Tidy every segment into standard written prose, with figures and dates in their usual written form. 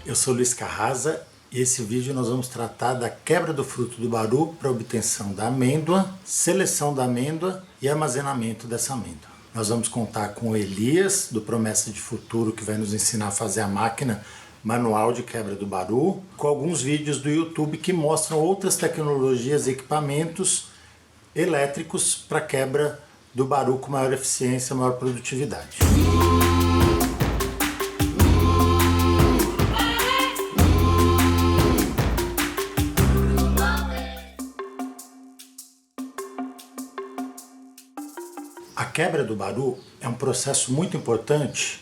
Eu sou Luiz Carrasa e esse vídeo nós vamos tratar da quebra do fruto do baru para obtenção da amêndoa, seleção da amêndoa e armazenamento dessa amêndoa. Nós vamos contar com o Elias, do Promessa de Futuro, que vai nos ensinar a fazer a máquina manual de quebra do baru, com alguns vídeos do YouTube que mostram outras tecnologias e equipamentos elétricos para quebra do baru com maior eficiência e maior produtividade. A quebra do baru é um processo muito importante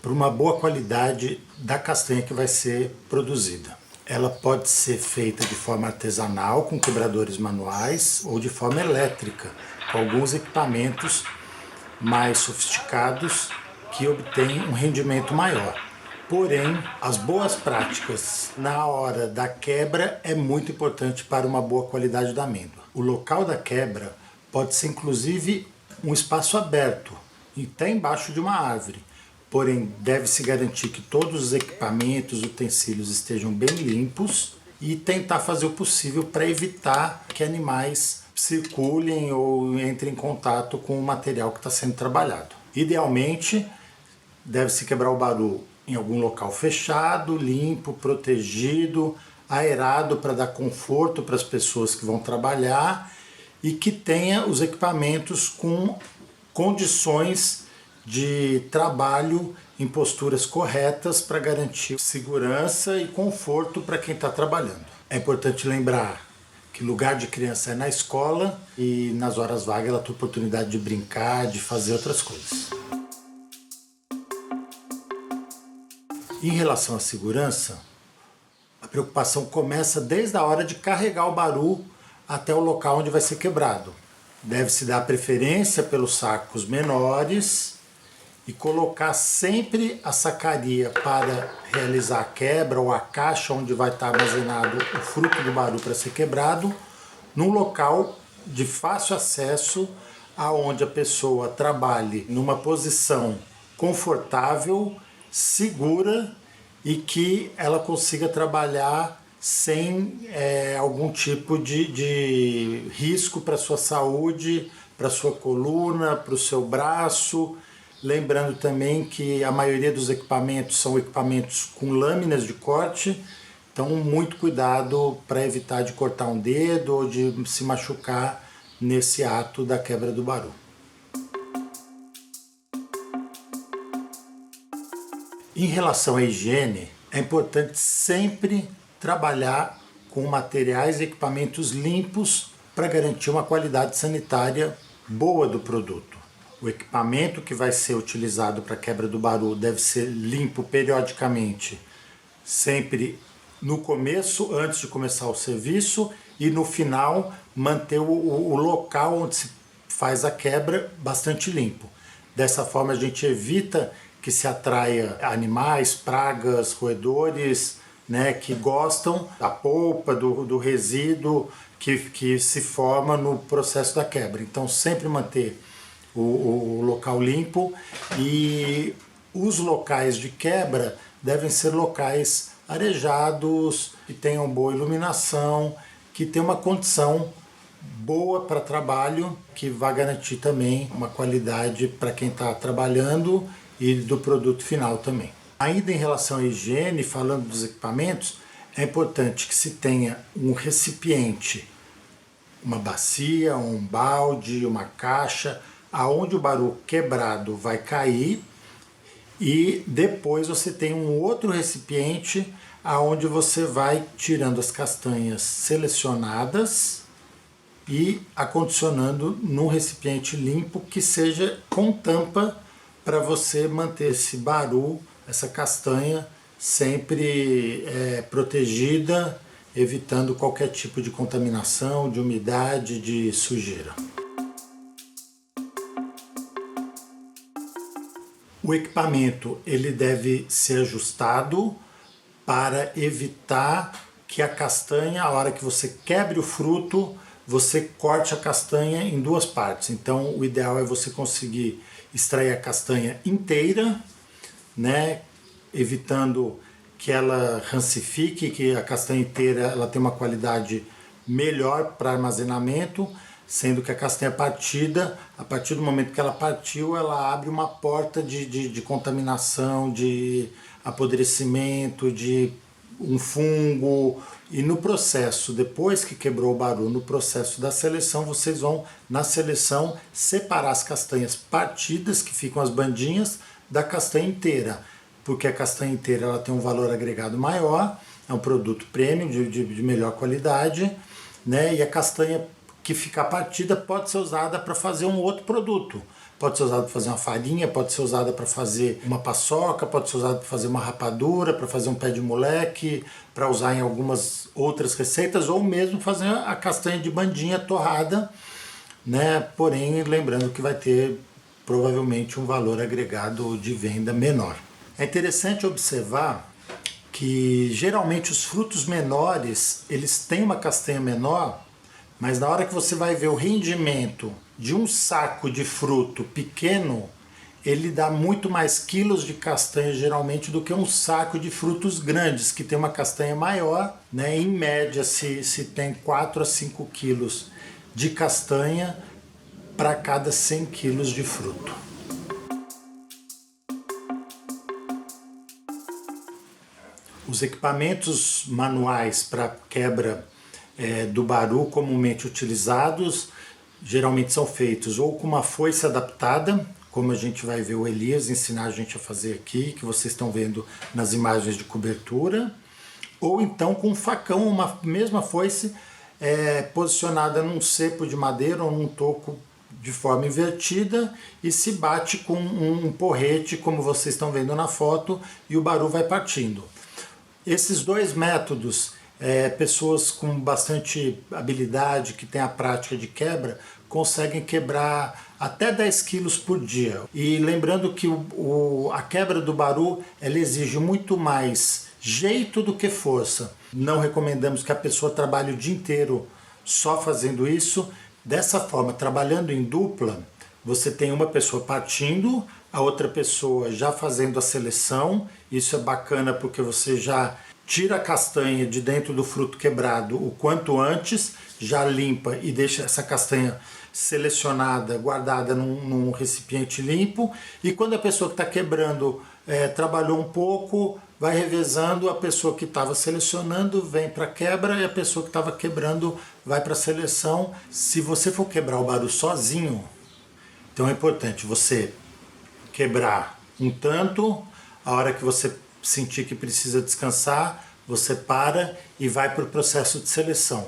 para uma boa qualidade da castanha que vai ser produzida. Ela pode ser feita de forma artesanal, com quebradores manuais, ou de forma elétrica, com alguns equipamentos mais sofisticados que obtêm um rendimento maior. Porém, as boas práticas na hora da quebra é muito importante para uma boa qualidade da amêndoa. O local da quebra pode ser inclusive um espaço aberto, até embaixo de uma árvore. Porém, deve-se garantir que todos os equipamentos, utensílios estejam bem limpos e tentar fazer o possível para evitar que animais circulem ou entrem em contato com o material que está sendo trabalhado. Idealmente, deve-se quebrar o baru em algum local fechado, limpo, protegido, aerado para dar conforto para as pessoas que vão trabalhar e que tenha os equipamentos com condições de trabalho em posturas corretas para garantir segurança e conforto para quem está trabalhando. É importante lembrar que lugar de criança é na escola e nas horas vagas ela tem oportunidade de brincar, de fazer outras coisas. Em relação à segurança, a preocupação começa desde a hora de carregar o baru até o local onde vai ser quebrado. Deve-se dar preferência pelos sacos menores e colocar sempre a sacaria para realizar a quebra ou a caixa onde vai estar armazenado o fruto do baru para ser quebrado num local de fácil acesso, aonde a pessoa trabalhe numa posição confortável, segura e que ela consiga trabalhar sem algum tipo de risco para a sua saúde, para a sua coluna, para o seu braço. Lembrando também que a maioria dos equipamentos são equipamentos com lâminas de corte, então muito cuidado para evitar de cortar um dedo ou de se machucar nesse ato da quebra do baru. Em relação à higiene, é importante sempre trabalhar com materiais e equipamentos limpos para garantir uma qualidade sanitária boa do produto. O equipamento que vai ser utilizado para a quebra do baru deve ser limpo periodicamente, sempre no começo, antes de começar o serviço, e no final manter o local onde se faz a quebra bastante limpo. Dessa forma a gente evita que se atraia animais, pragas, roedores, que gostam da polpa, do resíduo que se forma no processo da quebra. Então sempre manter o local limpo, e os locais de quebra devem ser locais arejados, que tenham boa iluminação, que tenham uma condição boa para trabalho, que vai garantir também uma qualidade para quem está trabalhando e do produto final também. Ainda em relação à higiene, falando dos equipamentos, é importante que se tenha um recipiente, uma bacia, um balde, uma caixa, aonde o baru quebrado vai cair, e depois você tem um outro recipiente aonde você vai tirando as castanhas selecionadas e acondicionando num recipiente limpo que seja com tampa para você manter esse baru, essa castanha, sempre protegida, evitando qualquer tipo de contaminação, de umidade, de sujeira. O equipamento ele deve ser ajustado para evitar que a castanha, a hora que você quebre o fruto, você corte a castanha em duas partes. Então o ideal é você conseguir extrair a castanha inteira, evitando que ela rancifique, que a castanha inteira ela tem uma qualidade melhor para armazenamento, sendo que a castanha partida, a partir do momento que ela partiu, ela abre uma porta de contaminação, de apodrecimento, de um fungo. E no processo, depois que quebrou o baru, no processo da seleção, vocês vão, na seleção, separar as castanhas partidas, que ficam as bandinhas, da castanha inteira. Porque a castanha inteira ela tem um valor agregado maior, é um produto premium, de melhor qualidade, né? E a castanha que fica partida pode ser usada para fazer um outro produto. Pode ser usada para fazer uma farinha, pode ser usada para fazer uma paçoca, pode ser usada para fazer uma rapadura, para fazer um pé de moleque, para usar em algumas outras receitas, ou mesmo fazer a castanha de bandinha torrada, né? Porém, lembrando que vai ter provavelmente um valor agregado de venda menor. É interessante observar que geralmente os frutos menores, eles têm uma castanha menor, mas na hora que você vai ver o rendimento de um saco de fruto pequeno, ele dá muito mais quilos de castanha geralmente do que um saco de frutos grandes, que tem uma castanha maior, né? Em média se tem 4 a 5 quilos de castanha para cada 100 quilos de fruto. Os equipamentos manuais para quebra do baru comumente utilizados geralmente são feitos ou com uma foice adaptada, como a gente vai ver o Elias ensinar a gente a fazer aqui, que vocês estão vendo nas imagens de cobertura, ou então com um facão, uma mesma foice posicionada num cepo de madeira ou num toco de forma invertida e se bate com um porrete, como vocês estão vendo na foto, e o baru vai partindo. Esses dois métodos, pessoas com bastante habilidade, que têm a prática de quebra, conseguem quebrar até 10 quilos por dia. E lembrando que a quebra do baru ela exige muito mais jeito do que força. Não recomendamos que a pessoa trabalhe o dia inteiro só fazendo isso. Dessa forma, trabalhando em dupla, você tem uma pessoa partindo, a outra pessoa já fazendo a seleção. Isso é bacana porque você já tira a castanha de dentro do fruto quebrado o quanto antes, já limpa e deixa essa castanha selecionada, guardada num recipiente limpo. E quando a pessoa que está quebrando trabalhou um pouco, vai revezando, a pessoa que estava selecionando vem para quebra e a pessoa que estava quebrando vai para a seleção. Se você for quebrar o baru sozinho, então é importante você quebrar um tanto, a hora que você sentir que precisa descansar, você para e vai para o processo de seleção.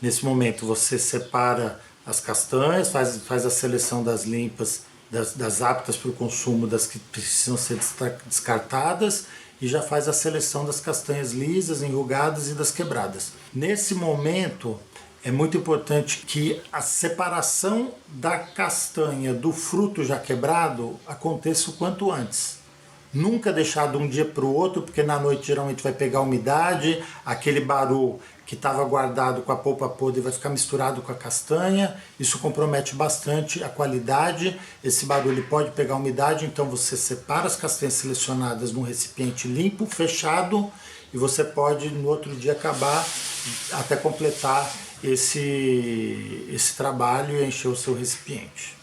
Nesse momento você separa as castanhas, faz a seleção das limpas, das aptas para o consumo, das que precisam ser descartadas, e já faz a seleção das castanhas lisas, enrugadas e das quebradas. Nesse momento é muito importante que a separação da castanha do fruto já quebrado aconteça o quanto antes. Nunca deixar de um dia para o outro, porque na noite geralmente vai pegar umidade, aquele baru que estava guardado com a polpa podre vai ficar misturado com a castanha, isso compromete bastante a qualidade. Esse baru ele pode pegar umidade, então você separa as castanhas selecionadas num recipiente limpo, fechado, e você pode no outro dia acabar até completar esse trabalho e encher o seu recipiente.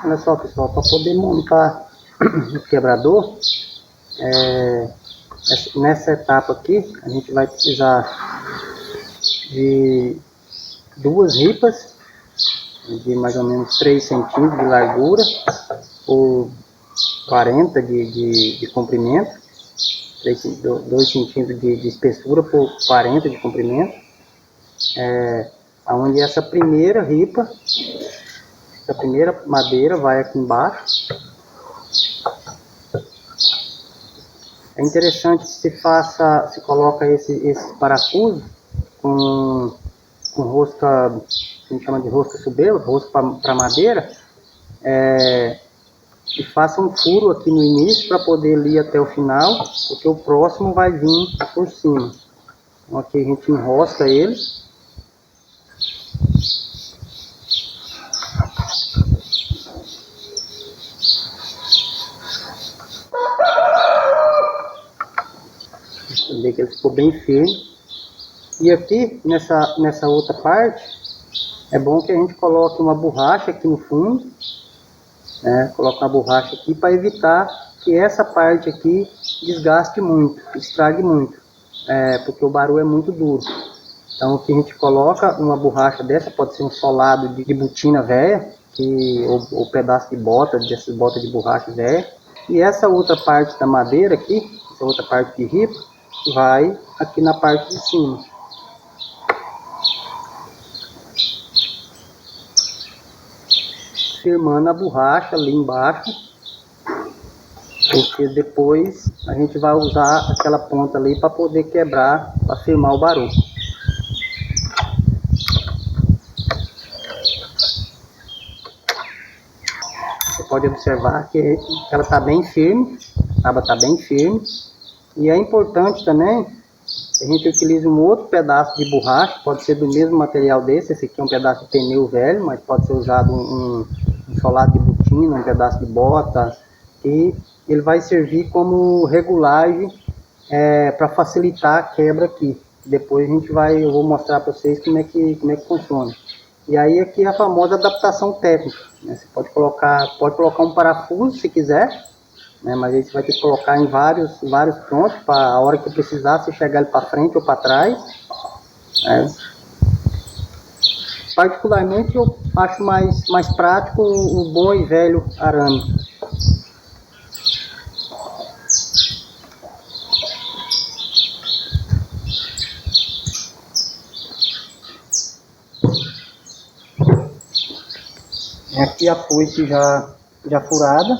Olha só, pessoal, para poder montar o quebrador, nessa etapa aqui a gente vai precisar de 2 ripas de mais ou menos 3 centímetros de largura por 40 de comprimento, 2 centímetros de espessura por 40 de comprimento, onde essa primeira ripa, essa primeira madeira vai aqui embaixo. É interessante que se coloca esse parafuso com rosca, a gente chama de rosca subeu, rosca para madeira, e faça um furo aqui no início para poder ir até o final, porque o próximo vai vir por cima. Então aqui a gente enrosca ele. Você vê que ele ficou bem firme. E aqui, nessa outra parte, é bom que a gente coloque uma borracha aqui no fundo, né? Coloca uma borracha aqui para evitar que essa parte aqui desgaste muito, estrague muito, porque o baru é muito duro. Então aqui a gente coloca uma borracha dessa, pode ser um solado de botina velha, ou pedaço de bota, dessas botas de borracha velha. E essa outra parte da madeira aqui, essa outra parte de ripa, vai aqui na parte de cima. Firmando a borracha ali embaixo, porque depois a gente vai usar aquela ponta ali para poder quebrar, para firmar o baru. Você pode observar que ela está bem firme, a tábua está bem firme. E é importante também que a gente utilize um outro pedaço de borracha, pode ser do mesmo material desse. Esse aqui é um pedaço de pneu velho, mas pode ser usado um solado de botina, um pedaço de bota, e ele vai servir como regulagem para facilitar a quebra aqui. Depois eu vou mostrar para vocês como é que funciona. E aí aqui é a famosa adaptação técnica, né? Você pode colocar um parafuso se quiser, né? Mas aí você vai ter que colocar em vários pontos para a hora que precisar você chegar ele para frente ou para trás, né? Particularmente eu acho mais prático o bom e velho arame. Aqui a foice já furada.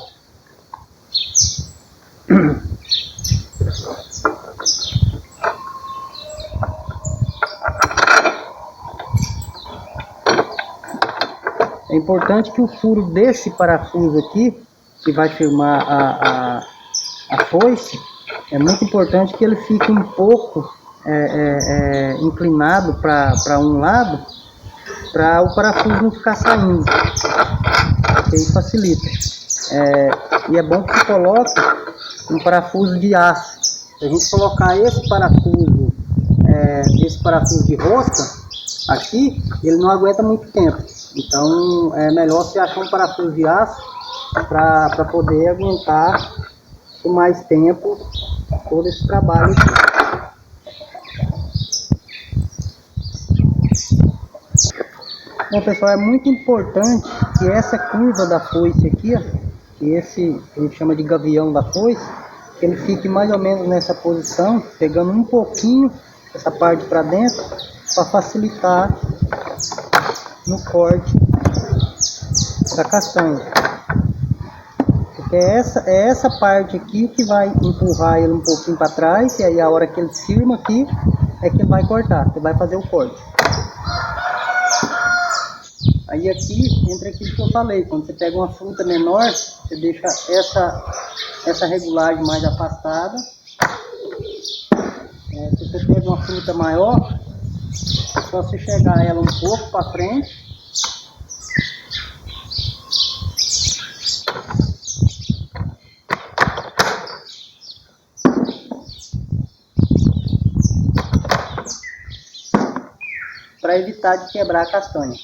É importante que o furo desse parafuso aqui, que vai firmar a foice, é muito importante que ele fique um pouco inclinado para um lado, para o parafuso não ficar saindo, que aí facilita. E é bom que você coloque um parafuso de aço. Se a gente colocar esse parafuso de rosca aqui, ele não aguenta muito tempo. Então é melhor você achar um parafuso de aço para poder aguentar por mais tempo todo esse trabalho aqui. Bom, pessoal, é muito importante que essa curva da foice aqui, ó, que a gente chama de gavião da foice, que ele fique mais ou menos nessa posição, pegando um pouquinho essa parte para dentro, para facilitar no corte da castanha. Porque é essa parte aqui que vai empurrar ele um pouquinho para trás, e aí a hora que ele firma aqui, é que ele vai cortar, que vai fazer o corte. Aí aqui entra aquilo que eu falei, quando você pega uma fruta menor, você deixa essa regulagem mais afastada. Se você pega uma fruta maior, é só você chegar ela um pouco para frente. Para evitar de quebrar a castanha.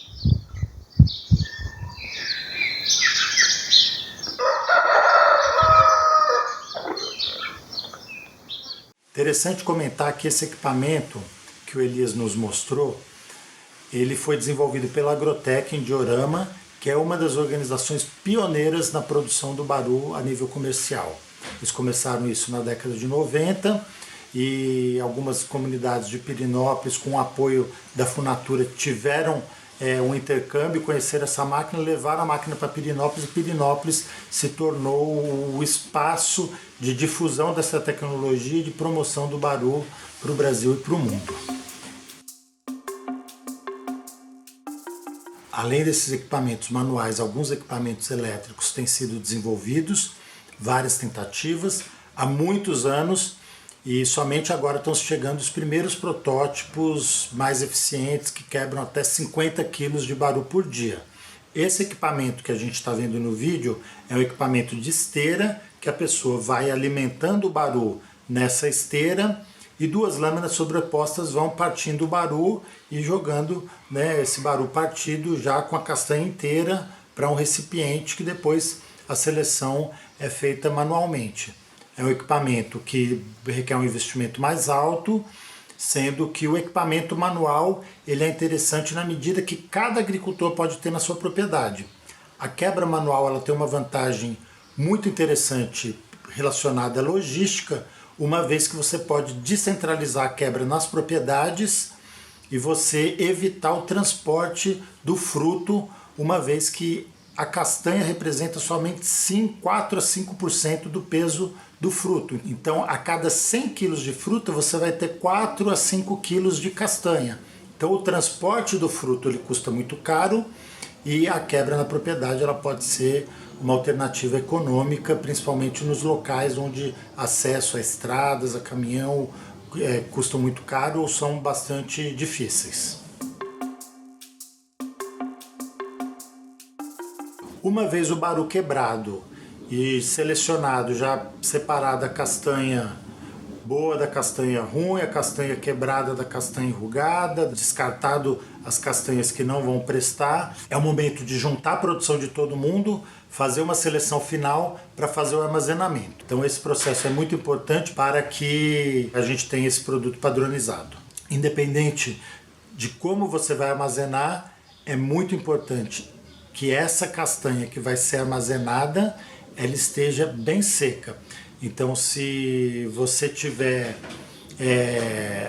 Interessante comentar que esse equipamento que o Elias nos mostrou, ele foi desenvolvido pela Agrotec em Diorama, que é uma das organizações pioneiras na produção do baru a nível comercial. Eles começaram isso na década de 90 e algumas comunidades de Pirenópolis, com o apoio da Funatura, tiveram um intercâmbio, conheceram essa máquina, levaram a máquina para Pirenópolis, e Pirenópolis se tornou o espaço de difusão dessa tecnologia e de promoção do baru para o Brasil e para o mundo. Além desses equipamentos manuais, alguns equipamentos elétricos têm sido desenvolvidos, várias tentativas, há muitos anos, e somente agora estão chegando os primeiros protótipos mais eficientes que quebram até 50 quilos de baru por dia. Esse equipamento que a gente está vendo no vídeo é um equipamento de esteira que a pessoa vai alimentando o baru nessa esteira e duas lâminas sobrepostas vão partindo o baru e jogando, né, esse baru partido já com a castanha inteira para um recipiente que depois a seleção é feita manualmente. É um equipamento que requer um investimento mais alto, sendo que o equipamento manual ele é interessante na medida que cada agricultor pode ter na sua propriedade. A quebra manual ela tem uma vantagem muito interessante relacionada à logística, uma vez que você pode descentralizar a quebra nas propriedades e você evitar o transporte do fruto, uma vez que a castanha representa somente 4 a 5% do peso do fruto. Então, a cada 100 kg de fruta, você vai ter 4 a 5 kg de castanha. Então, o transporte do fruto ele custa muito caro e a quebra na propriedade ela pode ser uma alternativa econômica, principalmente nos locais onde acesso a estradas, a caminhão custam muito caro ou são bastante difíceis. Uma vez o baru quebrado e selecionado, já separada a castanha boa da castanha ruim, a castanha quebrada da castanha enrugada, descartado as castanhas que não vão prestar, é o momento de juntar a produção de todo mundo, fazer uma seleção final para fazer o armazenamento. Então esse processo é muito importante para que a gente tenha esse produto padronizado. Independente de como você vai armazenar, é muito importante que essa castanha que vai ser armazenada, ela esteja bem seca. Então, se você tiver,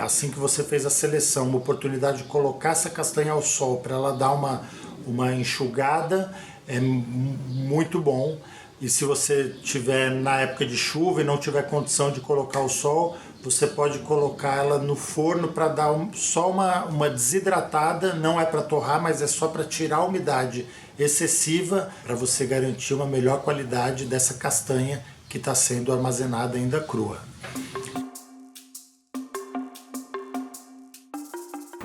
assim que você fez a seleção, uma oportunidade de colocar essa castanha ao sol para ela dar uma enxugada, é muito bom. E se você tiver na época de chuva e não tiver condição de colocar ao sol, você pode colocar ela no forno para dar só uma desidratada, não é para torrar, mas é só para tirar a umidade excessiva, para você garantir uma melhor qualidade dessa castanha que está sendo armazenada ainda crua.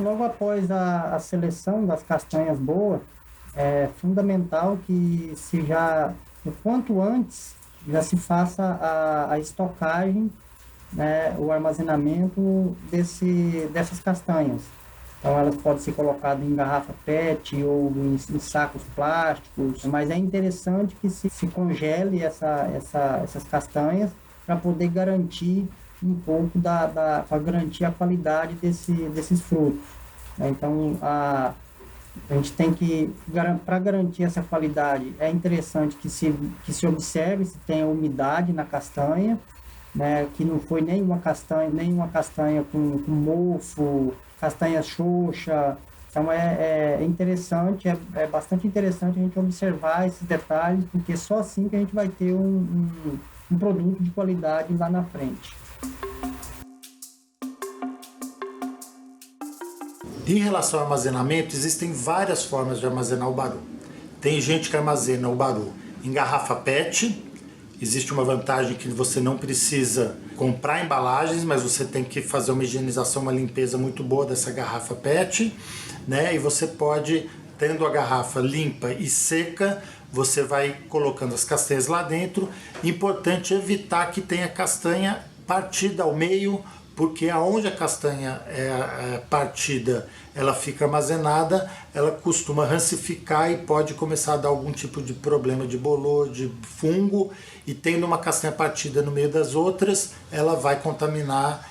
Logo após a seleção das castanhas boas, é fundamental que o quanto antes, já se faça a estocagem, né, o armazenamento dessas castanhas. Então elas podem ser colocadas em garrafa PET ou em sacos plásticos, mas é interessante que se congele essas castanhas para poder garantir um pouco para garantir a qualidade desses frutos. Então a gente tem que, para garantir essa qualidade, é interessante que se observe se tem umidade na castanha, né, que não foi nenhuma castanha com mofo, castanha xoxa. Então é interessante, é bastante interessante a gente observar esses detalhes, porque só assim que a gente vai ter um produto de qualidade lá na frente. Em relação ao armazenamento, existem várias formas de armazenar o baru. Tem gente que armazena o baru em garrafa PET. Existe uma vantagem que você não precisa comprar embalagens, mas você tem que fazer uma higienização, uma limpeza muito boa dessa garrafa PET, né? E você pode, tendo a garrafa limpa e seca, você vai colocando as castanhas lá dentro. Importante evitar que tenha castanha partida ao meio, porque aonde a castanha é partida, ela fica armazenada, ela costuma rancificar e pode começar a dar algum tipo de problema de bolor, de fungo, e tendo uma castanha partida no meio das outras, ela vai contaminar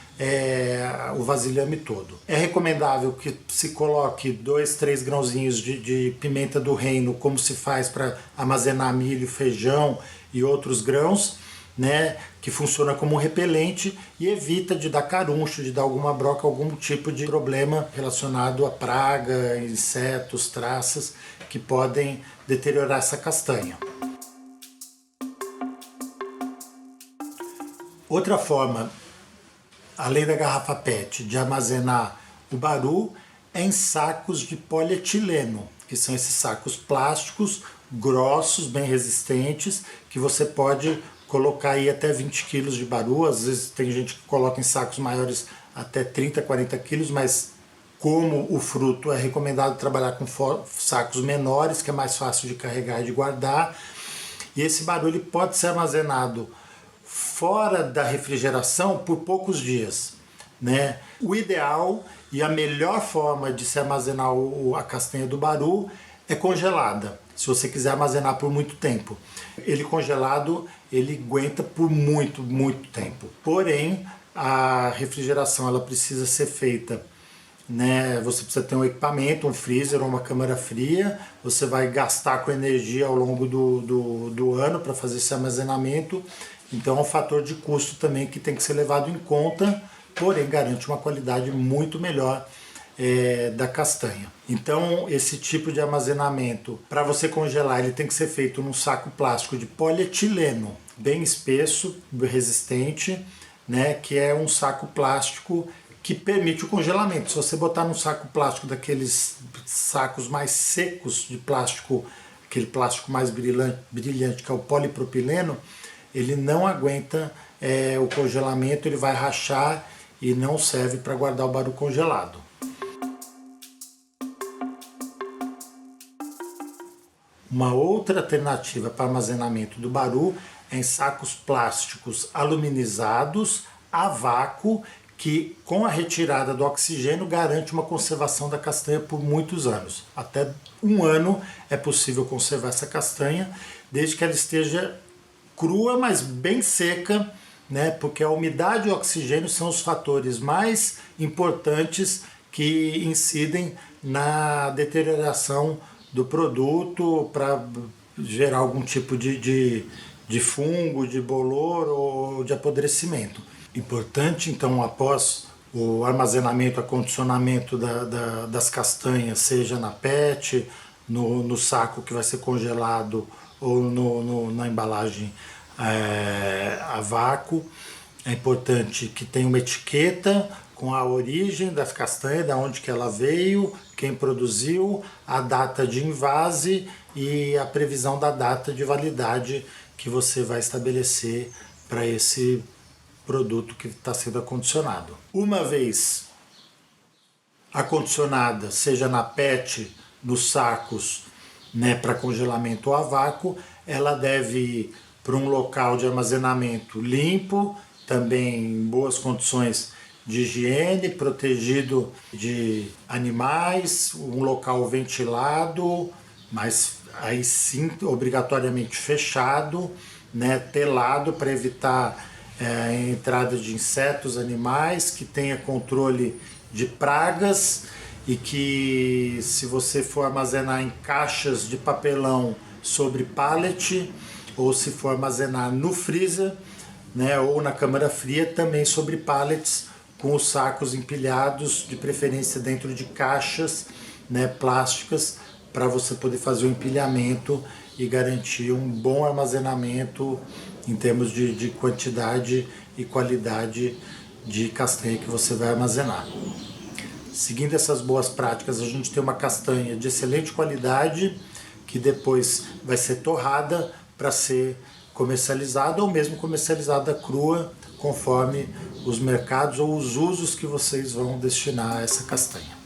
o vasilhame todo. É recomendável que se coloque 2, 3 grãozinhos de pimenta do reino, como se faz para armazenar milho, feijão e outros grãos, né, que funciona como um repelente e evita de dar caruncho, de dar alguma broca, algum tipo de problema relacionado a praga, insetos, traças que podem deteriorar essa castanha. Outra forma, além da garrafa PET, de armazenar o baru é em sacos de polietileno, que são esses sacos plásticos grossos, bem resistentes, que você pode colocar aí até 20 quilos de baru. Às vezes tem gente que coloca em sacos maiores até 30, 40 quilos, mas como o fruto é recomendado trabalhar com sacos menores, que é mais fácil de carregar e de guardar. E esse baru ele pode ser armazenado fora da refrigeração por poucos dias, né? O ideal e a melhor forma de se armazenar a castanha do baru é congelada, se você quiser armazenar por muito tempo. Ele congelado, ele aguenta por muito, muito tempo. Porém, a refrigeração ela precisa ser feita, né? Você precisa ter um equipamento, um freezer ou uma câmara fria. Você vai gastar com energia ao longo do ano para fazer esse armazenamento. Então é um fator de custo também que tem que ser levado em conta, porém garante uma qualidade muito melhor da castanha. Então esse tipo de armazenamento, para você congelar, ele tem que ser feito num saco plástico de polietileno, bem espesso, resistente, né? Que é um saco plástico que permite o congelamento. Se você botar num saco plástico daqueles sacos mais secos de plástico, aquele plástico mais brilhante que é o polipropileno, ele não aguenta o congelamento, ele vai rachar e não serve para guardar o baru congelado. Uma outra alternativa para armazenamento do baru é em sacos plásticos aluminizados a vácuo, que com a retirada do oxigênio garante uma conservação da castanha por muitos anos. Até 1 ano é possível conservar essa castanha, desde que ela esteja crua, mas bem seca, né? Porque a umidade e o oxigênio são os fatores mais importantes que incidem na deterioração do produto para gerar algum tipo de fungo, de bolor ou de apodrecimento. Importante, então, após o armazenamento, acondicionamento das castanhas, seja na PET, no saco que vai ser congelado ou na embalagem a vácuo, é importante que tenha uma etiqueta com a origem das castanhas, da onde que ela veio, quem produziu, a data de invase e a previsão da data de validade que você vai estabelecer para esse produto que está sendo acondicionado. Uma vez acondicionada, seja na PET, nos sacos, né, para congelamento ou a vácuo, ela deve ir para um local de armazenamento limpo, também em boas condições de higiene, protegido de animais, um local ventilado, mas aí sim obrigatoriamente fechado, né, telado para evitar a entrada de insetos, animais, que tenha controle de pragas e que, se você for armazenar em caixas de papelão sobre pallet, ou se for armazenar no freezer, né, ou na câmara fria, também sobre pallets, com os sacos empilhados, de preferência dentro de caixas, né, plásticas, para você poder fazer o empilhamento e garantir um bom armazenamento em termos de quantidade e qualidade de castanha que você vai armazenar. Seguindo essas boas práticas, a gente tem uma castanha de excelente qualidade, que depois vai ser torrada para ser comercializada ou mesmo comercializada crua, conforme os mercados ou os usos que vocês vão destinar a essa castanha.